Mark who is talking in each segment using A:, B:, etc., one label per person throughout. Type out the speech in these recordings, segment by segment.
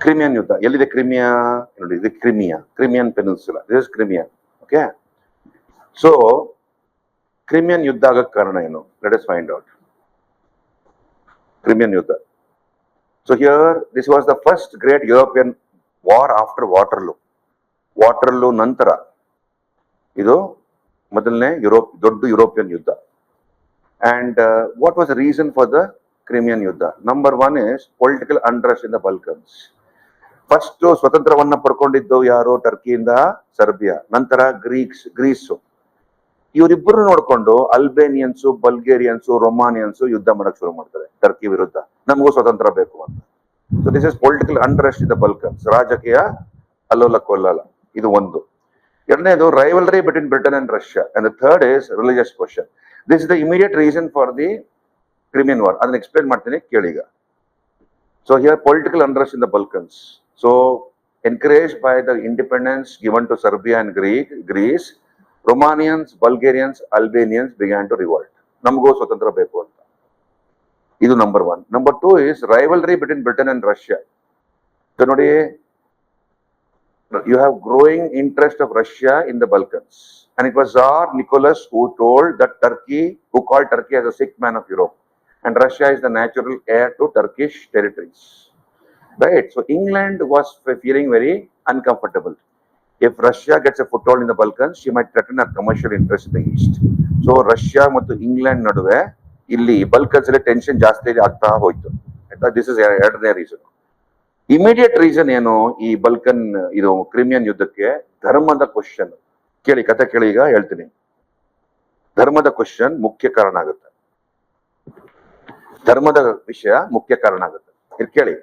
A: Crimean ಯುದ್ಧ ಎಲ್ಲಿದೆ? Crimea ನೋಡಿ, ಇದು Crimean peninsula, this is Crimea. Okay, so Crimean ಯುದ್ಧ ಆಗಕ್ಕೆ ಕಾರಣ ಏನು? Let us find out. Crimean ಯುದ್ಧ. So here this was the first great European war after Waterloo ನಂತರ ಇದು ಮೊದಲನೇ ದೊಡ್ಡ ಯುರೋಪಿಯನ್ ಯುದ್ಧ. And what was the reason for the Crimean ಯುದ್ಧ? Number one is political unrest in the Balkans. First ಸ್ವತಂತ್ರವನ್ನ ಪಡ್ಕೊಂಡಿದ್ದು ಯಾರು? ಟರ್ಕಿಯಿಂದ ಸರ್ಬಿಯಾ, ನಂತರ ಗ್ರೀಸು. ಇವರಿಬ್ಬರು ನೋಡ್ಕೊಂಡು ಅಲ್ಬೇನಿಯನ್ಸು, ಬಲ್ಗೇರಿಯನ್ಸು, ರೊಮಾನಿಯನ್ಸು ಯುದ್ಧ ಮಾಡಕ್ ಶುರು ಮಾಡ್ತಾರೆ ಟರ್ಕಿ ವಿರುದ್ಧ, ನಮಗೂ ಸ್ವತಂತ್ರ ಬೇಕು ಅಂತ. So this is political unrest in the Balkans, ರಾಜಕೀಯ ಅಲ್ಲೋಲ ಕೊಲ್ಲಲ. ಇದು ಒಂದು. ಎರಡನೇದು rivalry between Britain and Russia. And the third is religious question. This is the immediate reason for the Crimean war. ಅದನ್ನ ಎಕ್ಸ್ಪ್ಲೇನ್ ಮಾಡ್ತೀನಿ ಕೇಳಿ ಈಗ. So here political unrest in the Balkans. So encouraged by the independence given to Serbia and Greece, Romanians, Bulgarians, Albanians began to revolt. ನಮಗೂ ಸ್ವತಂತ್ರ ಬೇಕು ಅಂತ. ಇದು number one. Number two is rivalry between Britain and Russia. ನೋಡಿ, you have growing interest of Russia in the Balkans, and it was Tsar Nicholas who called Turkey as a sick man of Europe, and Russia is the natural heir to Turkish territories. Right? So England was feeling very uncomfortable. If Russia gets a foothold in the Balkans, she might threaten her commercial interests in the East. So Russia ಮತ್ತು England ನಡುವೆ ಇಲ್ಲಿ ಬಲ್ಕನ್ಸ್ ಅಲ್ಲಿ tension ಜಾಸ್ತಿ ಆಗ್ತಾ ಹೋಯ್ತು. ಆಯ್ತಾ? This is ಎರಡನೇ reason. Immediate reason ಏನು ಈ ಬಲ್ಕನ್ ಇದು ಕ್ರಿಮಿಯನ್ ಯುದ್ಧಕ್ಕೆ? ಧರ್ಮದ ಕ್ವಶನ್. ಕೇಳಿ, ಕತೆ ಕೇಳಿ, ಈಗ ಹೇಳ್ತೀನಿ. ಧರ್ಮದ ಕ್ವಶನ್ ಮುಖ್ಯ ಕಾರಣ ಆಗುತ್ತೆ. ಧರ್ಮದ ವಿಷಯ ಮುಖ್ಯ ಕಾರಣ ಆಗುತ್ತೆ. ಇದು ಕೇಳಿ.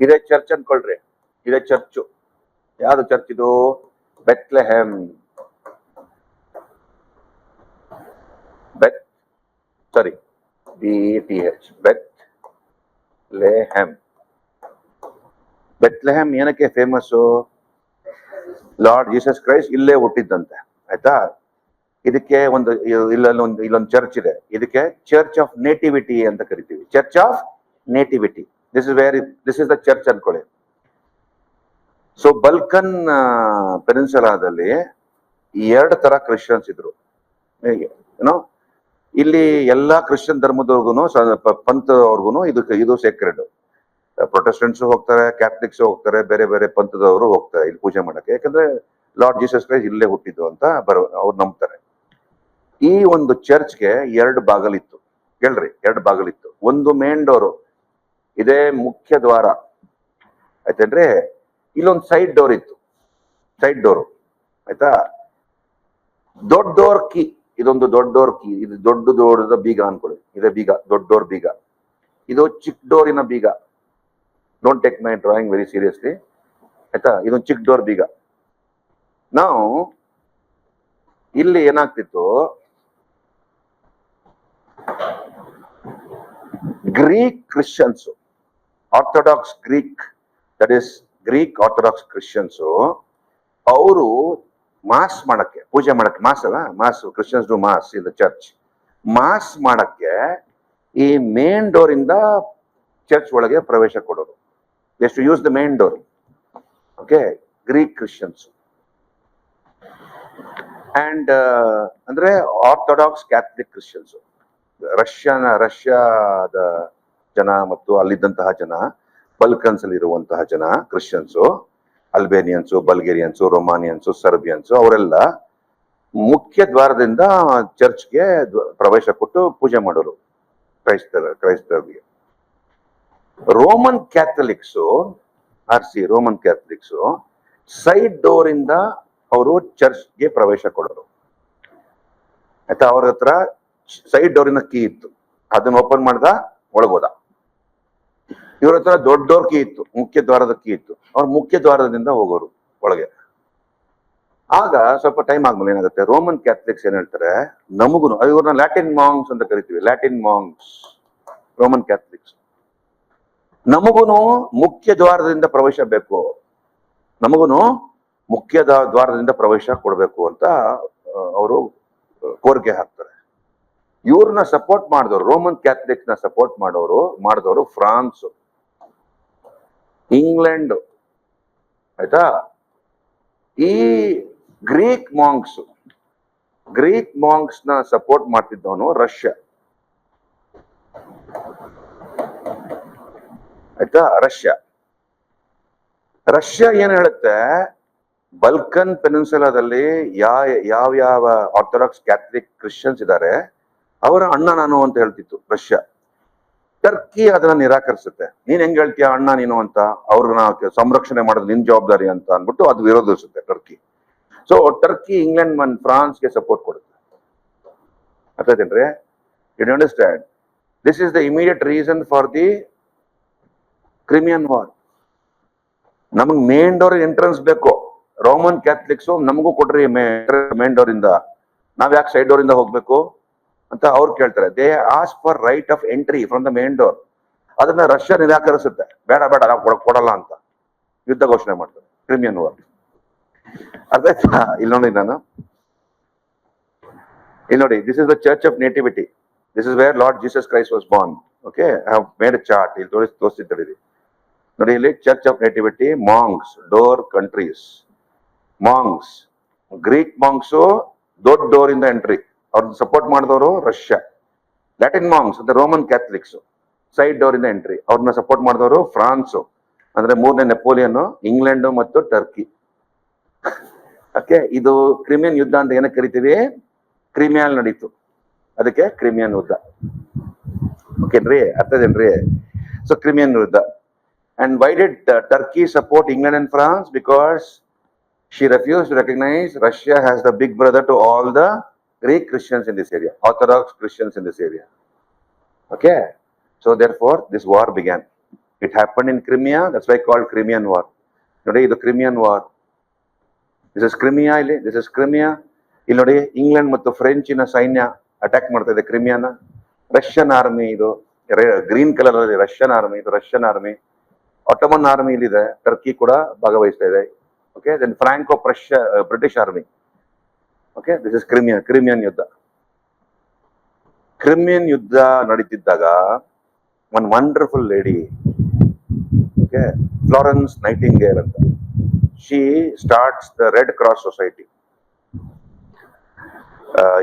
A: ಇದೇ ಚರ್ಚ್ ಅನ್ಕೊಳ್ರಿ, ಇದೇ ಚರ್ಚು. ಯಾವ್ದು ಚರ್ಚ್ ಇದು? ಬೆತ್ಲೆಹೆಮ್. BETH, Bethlehem. ಬೆತ್ಲೆಹೆಮ್ ಏನಕ್ಕೆ ಫೇಮಸ್? ಲಾರ್ಡ್ ಜೀಸಸ್ ಕ್ರೈಸ್ಟ್ ಇಲ್ಲೇ ಹುಟ್ಟಿದ್ದಂತೆ. ಆಯ್ತಾ? ಇದಕ್ಕೆ ಇಲ್ಲೊಂದು ಚರ್ಚ್ ಇದೆ. ಇದಕ್ಕೆ ಚರ್ಚ್ ಆಫ್ ನೇಟಿವಿಟಿ ಅಂತ ಕರಿತೀವಿ. Church of nativity. This is the church ಅನ್ಕೊಳ್ಳಿ. ಸೊ ಬಲ್ಕನ್ ಪೆನಿನ್ಸುಲಾದಲ್ಲಿ ಎರಡು ತರ ಕ್ರಿಶ್ಚಿಯನ್ಸ್ ಇದ್ರು. ಏನೋ ಇಲ್ಲಿ ಎಲ್ಲಾ ಕ್ರಿಶ್ಚಿಯನ್ ಧರ್ಮದವ್ರಿಗೂ ಪಂಥದವ್ರಿಗೂ ಇದು ಸೇಕ್ರೆಡ್. ಪ್ರೊಟೆಸ್ಟೆಂಟ್ಸ್ ಹೋಗ್ತಾರೆ, ಕ್ಯಾಥಲಿಕ್ಸ್ ಹೋಗ್ತಾರೆ, ಬೇರೆ ಬೇರೆ ಪಂಥದವರು ಹೋಗ್ತಾರೆ ಇಲ್ಲಿ ಪೂಜೆ ಮಾಡಕ್ಕೆ. ಯಾಕಂದ್ರೆ ಲಾರ್ಡ್ ಜೀಸಸ್ ಕ್ರೈಸ್ಟ್ ಇಲ್ಲೇ ಹುಟ್ಟಿದ್ದು ಅಂತ ಅವ್ರು ನಂಬ್ತಾರೆ. ಈ ಒಂದು ಚರ್ಚ್ಗೆ ಎರಡು ಬಾಗಲಿತ್ತು. ಕೇಳ್ರಿ, ಎರಡು ಬಾಗಲಿತ್ತು. ಒಂದು ಮೇನ್ ಡೋರು, ಇದೇ ಮುಖ್ಯ ದ್ವಾರ. ಆಯ್ತೇನ್ರಿ? ಇಲ್ಲೊಂದು ಸೈಡ್ ಡೋರ್ ಇತ್ತು, ಸೈಡ್ ಡೋರು. ಆಯ್ತಾ? ದೊಡ್ಡ ಡೋರ್ ಕೀ, ಇದೊಂದು ದೊಡ್ಡ ಡೋರ್ ಕೀ. ಇದು ದೊಡ್ಡ ಬೀಗ ಅನ್ಕೊಳ್ಳಿ. ಇದೇ ಬೀಗ, ದೊಡ್ಡ ಡೋರ್ ಬೀಗ. ಇದು ಚಿಕ್ಕ ಡೋರಿನ ಬೀಗ. Don't take my drawing very seriously. ಆಯ್ತಾ? ಇದೊಂದು ಚಿಕ್ಕ ಡೋರ್ ಬೀಗ. ನಾವು ಇಲ್ಲಿ ಏನಾಗ್ತಿತ್ತು, Greek Christians, orthodox Greek, that is Greek orthodox Christians, ಅವರು ಮಾಸ್ ಮಾಡಕ್ಕೆ, ಪೂಜೆ ಮಾಡಕ್ಕೆ, ಮಾಸ್ ಅಲ್ಲ, mass, Christians do mass in the church. Mass ಮಾಡಕ್ಕೆ ಈ ಮೇನ್ ಡೋರ್ ಇಂದ ಚರ್ಚ್ ಒಳಗೆ ಪ್ರವೇಶ ಕೊಡೋರು. ಎಷ್ಟು use the main door. Okay, Greek Christians and ಅಂದ್ರೆ ಆರ್ಥೋಡಾಕ್ಸ್ ಕ್ಯಾಥಲಿಕ್ ಕ್ರಿಶ್ಚಿಯನ್ಸ್. ರಷ್ಯಾದ ಜನ ಮತ್ತು ಅಲ್ಲಿದ್ದಂತಹ ಜನ, ಬಲ್ಕನ್ಸ್ ಅಲ್ಲಿ ಇರುವಂತಹ ಜನ ಕ್ರಿಶ್ಚಿಯನ್ಸು, ಅಲ್ಬೇನಿಯನ್ಸು, ಬಲ್ಗೇರಿಯನ್ಸು, ರೊಮಾನಿಯನ್ಸು, ಸರ್ಬಿಯನ್ಸು, ಅವರೆಲ್ಲ ಮುಖ್ಯ ದ್ವಾರದಿಂದ ಚರ್ಚ್ಗೆ ಪ್ರವೇಶ ಕೊಟ್ಟು ಪೂಜೆ ಮಾಡೋರು ಕ್ರೈಸ್ತರಿಗೆ. ರೋಮನ್ ಕ್ಯಾಥಲಿಕ್ಸು, ರೋಮನ್ ಕ್ಯಾಥಲಿಕ್ಸು ಸೈಡ್ ಡೋರ್ ಇಂದ ಅವರು ಚರ್ಚ್ಗೆ ಪ್ರವೇಶ ಕೊಡೋರು. ಆಯ್ತಾ? ಅವ್ರ ಹತ್ರ ಸೈಡ್ ಡೋರಿನ ಕೀ ಇತ್ತು, ಅದನ್ನ ಓಪನ್ ಮಾಡ್ದ ಒಳಗೋದ. ಇವ್ರ ಹತ್ರ ದೊಡ್ಡ ಡೋರ್ ಕೀ ಇತ್ತು, ಮುಖ್ಯ ದ್ವಾರದ ಕೀ ಇತ್ತು. ಅವ್ರು ಮುಖ್ಯ ದ್ವಾರದಿಂದ ಹೋಗೋರು ಒಳಗೆ. ಆಗ ಸ್ವಲ್ಪ ಟೈಮ್ ಆದ್ಮೇಲೆ ಏನಾಗುತ್ತೆ, ರೋಮನ್ ಕ್ಯಾಥಲಿಕ್ಸ್ ಏನ್ ಹೇಳ್ತಾರೆ, ನಮಗುನು, ಇವ್ರನ್ನ ಲ್ಯಾಟಿನ್ ಮಾಂಗ್ಸ್ ಅಂತ ಕರಿತೀವಿ, ಲ್ಯಾಟಿನ್ ಮಾಂಗ್ಸ್, ರೋಮನ್ ಕ್ಯಾಥಲಿಕ್ಸ್, ನಮಗುನು ಮುಖ್ಯ ದ್ವಾರದಿಂದ ಪ್ರವೇಶ ಬೇಕು, ನಮಗುನು ಮುಖ್ಯ ದ್ವಾರದಿಂದ ಪ್ರವೇಶ ಕೊಡಬೇಕು ಅಂತ ಅವರು ಕೋರಿಕೆ ಹಾಕ್ತಾರೆ. ಇವ್ರನ್ನ ಸಪೋರ್ಟ್ ಮಾಡಿದವರು, ರೋಮನ್ ಕ್ಯಾಥಲಿಕ್ ನ ಸಪೋರ್ಟ್ ಮಾಡಿದವರು ಫ್ರಾನ್ಸ್, ಇಂಗ್ಲೆಂಡ್, ಆಯ್ತಾ. ಈ ಗ್ರೀಕ್ ಮಾಂಕ್ಸ್ ನ ಸಪೋರ್ಟ್ ಮಾಡ್ತಿದ್ದವನು ರಷ್ಯಾ, ಆಯ್ತಾ. ರಷ್ಯಾ ಏನ್ ಹೇಳುತ್ತೆ, ಬಲ್ಕನ್ ಪೆನಿನ್ಸುಲಾದಲ್ಲಿ ಯಾವ ಆರ್ಥೋಡಾಕ್ಸ್ ಕ್ಯಾಥಲಿಕ್ ಕ್ರಿಶ್ಚಿಯನ್ಸ್ ಇದ್ದಾರೆ ಅವರ ಅಣ್ಣ ನಾನು ಅಂತ ಹೇಳ್ತಿತ್ತು ರಷ್ಯಾ. ಟರ್ಕಿ ಅದನ್ನ ನಿರಾಕರಿಸುತ್ತೆ. ನೀನ್ ಹೆಂಗ್ ಹೇಳ್ತೀಯ ಅಣ್ಣ ನೀನು ಅಂತ, ಅವ್ರನ್ನ ಸಂರಕ್ಷಣೆ ಮಾಡೋದು ನಿನ್ ಜವಾಬ್ದಾರಿ ಅಂತ ಅನ್ಬಿಟ್ಟು ಅದು ವಿರೋಧಿಸುತ್ತೆ ಟರ್ಕಿ. ಸೊ ಟರ್ಕಿ ಇಂಗ್ಲೆಂಡ್ ಫ್ರಾನ್ಸ್ಗೆ ಸಪೋರ್ಟ್ ಕೊಡುತ್ತೆ. ಅರ್ಥಾಯ್ತೇನ್ರಿ? You understand? This is the immediate reason for the Crimean war. ನಮಗ್ ಮೇನ್ ಡೋರ್ ಎಂಟ್ರೆನ್ಸ್ ಬೇಕು. ರೋಮನ್ ಕ್ಯಾಥಲಿಕ್ಸ್ ನಮಗೂ ಕೊಡ್ರಿ ಮೇನ್ ಡೋರ್ ಇಂದ, ನಾವ್ ಯಾಕೆ ಸೈಡ್ ಡೋರ್ ಇಂದ ಹೋಗ್ಬೇಕು ಅಂತ ಅವ್ರು ಕೇಳ್ತಾರೆ. They ask for right of entry from the main door. ಅದನ್ನ ರಷ್ಯಾ ನಿರಾಕರಿಸುತ್ತೆ, ಬೇಡ ನಾವು ಕೊಡಲ್ಲ ಅಂತ ಯುದ್ಧ ಘೋಷಣೆ ಮಾಡ್ತಾರೆ. Crimean war. ಅರ್ಥ ಆಯ್ತಾ? ಇಲ್ಲಿ ನೋಡಿ, this is the church of nativity. This is where lord Jesus Christ was Born. Okay, I have made A chart. ಇಲ್ಲಿ ತೋರಿಸ್ತಿದ್ದಾರೆ ನೋಡಿ. ಇಲ್ಲಿ church of nativity, monks, door, countries. Monks, Greek monks ದೊಡ್ಡ door ಇಂದ entry, ಅವ್ರನ್ನ support ಮಾಡಿದವರು Russia. Latin monks ಅಂದ್ರೆ Roman Catholics, side door ಇಂದ entry, ಅವ್ರನ್ನ ಸಪೋರ್ಟ್ ಮಾಡಿದವರು ಫ್ರಾನ್ಸ್ ಅಂದ್ರೆ 3ನೇ ನೆಪೋಲಿಯನ್, ಇಂಗ್ಲೆಂಡ್ ಮತ್ತು ಟರ್ಕಿ. ಓಕೆ, ಇದು ಕ್ರಿಮಿಯನ್ ಯುದ್ಧ ಅಂತ ಏನಕ್ಕೆ ಕರಿತೀವಿ? ಕ್ರಿಮಿಯಲ್ ನಡೀತು, ಅದಕ್ಕೆ ಕ್ರಿಮಿಯನ್ ಯುದ್ಧ. ಓಕೆನ್ರಿ? ಅರ್ಥದೇನ್ರಿ? ಸೊ ಕ್ರಿಮಿಯನ್ ಯುದ್ಧ. And why did Turkey support England and France? Because she refused to recognize Russia as the big brother to all the Greek Christians in this area, Orthodox Christians in this area. Okay, so therefore this war began. It happened in Crimea. That's why called Crimean War. Today the Crimean War. This is Crimea. This is Crimea. ಇಲ್ಲಿ ನೋಡಿ, England ಮತ್ತು ಫ್ರೆಂಚಿನ ಸೈನ್ಯ attack ಮಾಡ್ತಾ ಇದೆ ಕ್ರಿಮಿಯಾನ. Russian army, ಇದು green colour ಅಲ್ಲಿ Russian army, ಇದು ರಷ್ಯನ್ ಆರ್ಮಿ. ಆಟೋಮನ್ ಆರ್ಮಿ ಇಲ್ಲಿದೆ, ಟರ್ಕಿ ಕೂಡ ಭಾಗವಹಿಸ್ತಾ ಇದೆ. Okay, then Franco British army. Okay, this is Crimean ಯುದ್ಧ. ಕ್ರಿಮಿಯನ್ ಯುದ್ಧ ನಡೀತಿದ್ದಾಗ one wonderful lady, okay, Florence Nightingale ಅಂತ, she starts the red cross society.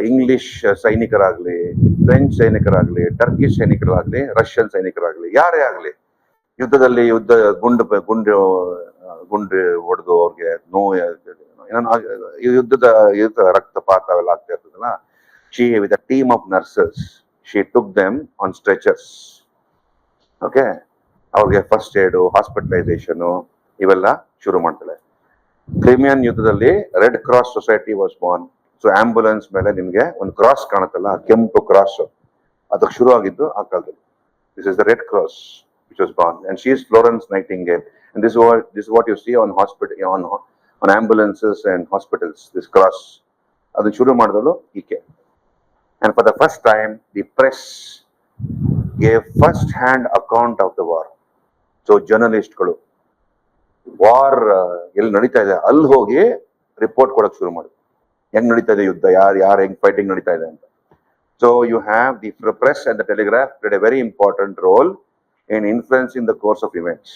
A: English ಸೈನಿಕರಾಗ್ಲಿ, ಫ್ರೆಂಚ್ ಸೈನಿಕರಾಗ್ಲಿ, ಟರ್ಕಿಶ್ ಸೈನಿಕರಾಗ್ಲಿ, ರಷ್ಯನ್ ಸೈನಿಕರಾಗ್ಲಿ, ಯಾರೇ ಆಗ್ಲಿ, ಯುದ್ಧದಲ್ಲಿ ಗುಂಡು ಹೊಡೆದು ಅವ್ರಿಗೆ ನೋವು, ಯುದ್ಧದ ರಕ್ತಪಾತ ಅವೆಲ್ಲ ಆಗ್ತಾ ಇರ್ತದಲ್ಲ. She with a team of nurses, she took them on stretchers. Okay, ಅವ್ರಿಗೆ ಫಸ್ಟ್ ಏಡು, ಹಾಸ್ಪಿಟಲೈಸೇಷನ್ ಇವೆಲ್ಲ ಶುರು ಮಾಡ್ತಾಳೆ. ಕ್ರಿಮಿಯನ್ ಯುದ್ಧದಲ್ಲಿ red cross society was born. So ambulance ಮೇಲೆ ನಿಮ್ಗೆ ಒಂದು ಕ್ರಾಸ್ ಕಾಣುತ್ತಲ್ಲ, ಕೆಂಪು ಕ್ರಾಸ್, ಅದಕ್ಕೆ ಶುರು ಆಗಿದ್ದು ಆ ಕಾಲದಲ್ಲಿ. This is the red cross which was born, and she is Florence Nightingale. And this is what you see on ambulances and hospitals, this cross. Adu shuru madidalo ike. And for the first time the press gave first hand account of the war. So journalist galu war ಎಲ್ಲಿ ನಡೀತಾ ಇದೆ ಅಲ್ಲಿ ಹೋಗಿ report ಕೊಡಕ್ಕೆ ಶುರು ಮಾಡಿದ್ರು. ಹೆಂಗ್ ನಡೀತಾ ಇದೆ ಯುದ್ಧ, ಯಾರು ಹೆಂಗ್ ಫೈಟಿಂಗ್ ನಡೀತಾ ಇದೆ ಅಂತ. So you have the press and the telegraph played a very important role in influencing the course of events.